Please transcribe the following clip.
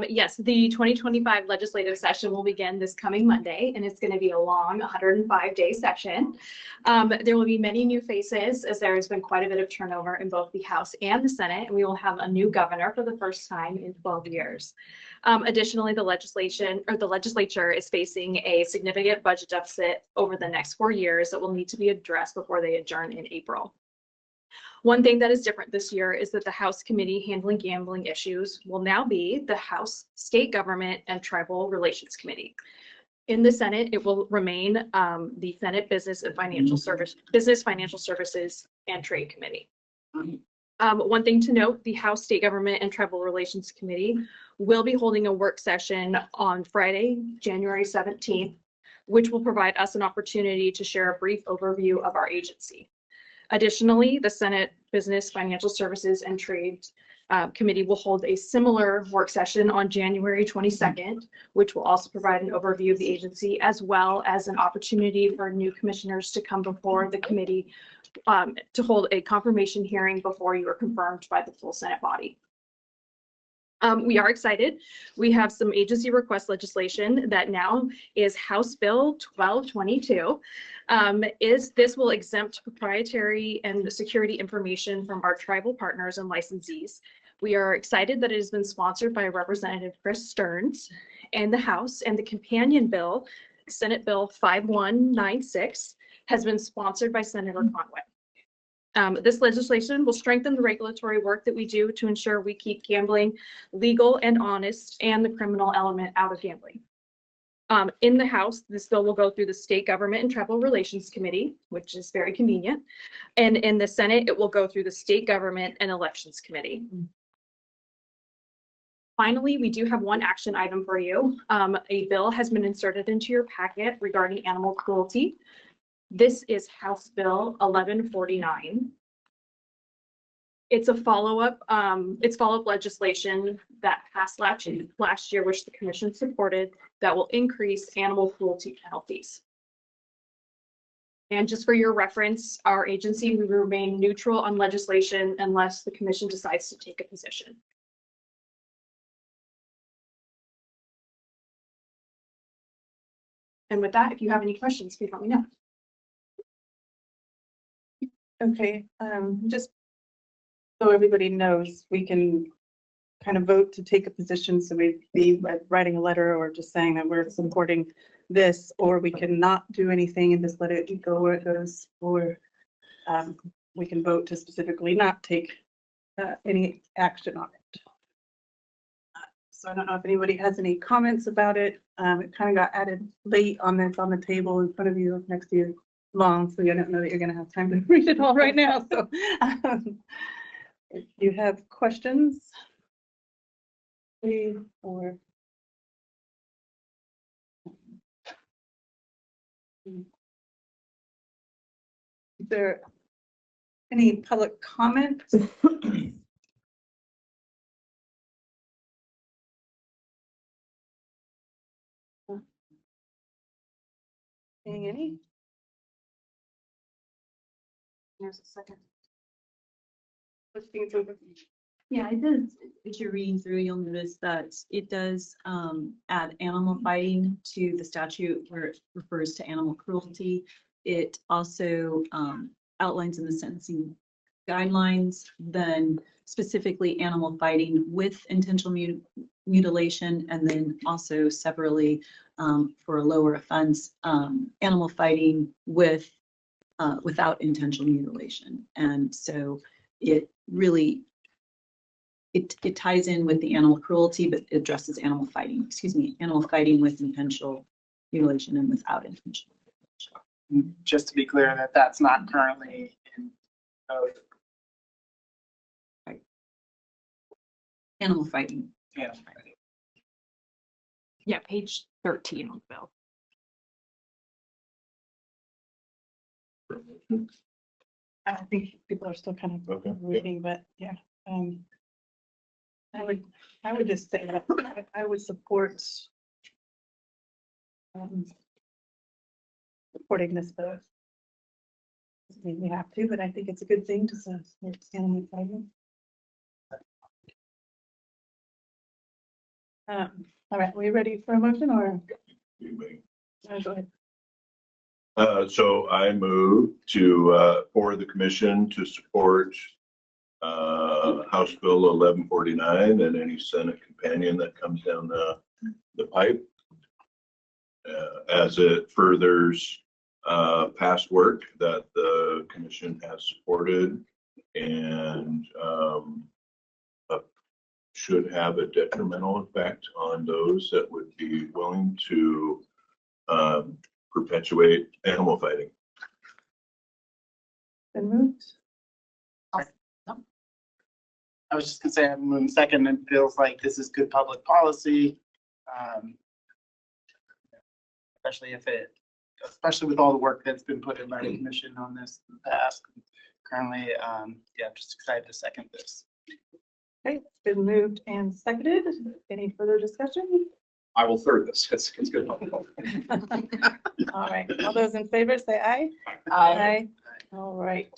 Yes, the 2025 legislative session will begin this coming Monday, and it's going to be a long 105-day session. There will be many new faces, as there has been quite a bit of turnover in both the House and the Senate, and we will have a new governor for the first time in 12 years. Additionally, the legislature is facing a significant budget deficit over the next 4 years that will need to be addressed before they adjourn in April. One thing that is different this year is that the House Committee handling gambling issues will now be the House State Government and Tribal Relations Committee. In the Senate, it will remain the Senate Business, Financial Services and Trade Committee. One thing to note, the House State Government and Tribal Relations Committee will be holding a work session on Friday, January 17th, which will provide us an opportunity to share a brief overview of our agency. Additionally, the Senate Business, Financial Services and Trade Committee will hold a similar work session on January 22nd, which will also provide an overview of the agency, as well as an opportunity for new commissioners to come before the committee to hold a confirmation hearing before you are confirmed by the full Senate body. We are excited. We have some agency request legislation that now is House Bill 1222. This will exempt proprietary and security information from our tribal partners and licensees. We are excited that it has been sponsored by Representative Chris Stearns and the House, and the companion bill, Senate Bill 5196, has been sponsored by Senator Conway. This legislation will strengthen the regulatory work that we do to ensure we keep gambling legal and honest, and the criminal element out of gambling. In the House, this bill will go through the State Government and Tribal Relations Committee, which is very convenient. And in the Senate, it will go through the State Government and Elections Committee. Finally, we do have one action item for you. A bill has been inserted into your packet regarding animal cruelty. This is House Bill 1149. It's a follow-up. It's follow-up legislation that passed last year, which the Commission supported, that will increase animal cruelty penalties. And just for your reference, our agency will remain neutral on legislation unless the Commission decides to take a position. And with that, if you have any questions, please let me know. Okay, just so everybody knows, we can kind of vote to take a position. So we'd be writing a letter or just saying that we're supporting this, or we can not do anything and just let it go where it goes, or we can vote to specifically not take any action on it. So I don't know if anybody has any comments about it. It kind of got added late on the table in front of you, next to you. Long, so I don't know that you're going to have time to read it all right now. So if you have questions, please, or is there any public comment? Seeing any? There's a second. Let's think over. Yeah, it does. As you're reading through, you'll notice that it does add animal fighting to the statute where it refers to animal cruelty. It also outlines in the sentencing guidelines then specifically animal fighting with intentional mutilation, and then also separately for a lower offense, animal fighting with without intentional mutilation. And so it really it ties in with the animal cruelty, but it addresses animal fighting with intentional mutilation and without intentional mutilation. Just to be clear, that's not currently in code. Right. Animal fighting. Yeah. Yeah, page 13 on the bill. I think people are still kind of reading, but yeah. I would just say that I would support supporting this bill. I mean, we have to, but I think it's a good thing to support animal fighting. All right, we ready for a motion or? Go ahead. So I move to, for the commission to support House Bill 1149 and any Senate companion that comes down the pipe as it furthers past work that the commission has supported and should have a detrimental effect on those that would be willing to perpetuate animal fighting. Been moved. I was just gonna say, I'm moving second and feels like this is good public policy. Especially with all the work that's been put in by the commission on this in the past. Currently, I'm just excited to second this. Okay, it's been moved and seconded. Any further discussion? I will third this. It's good. All right, all those in favor say aye. Aye. All right.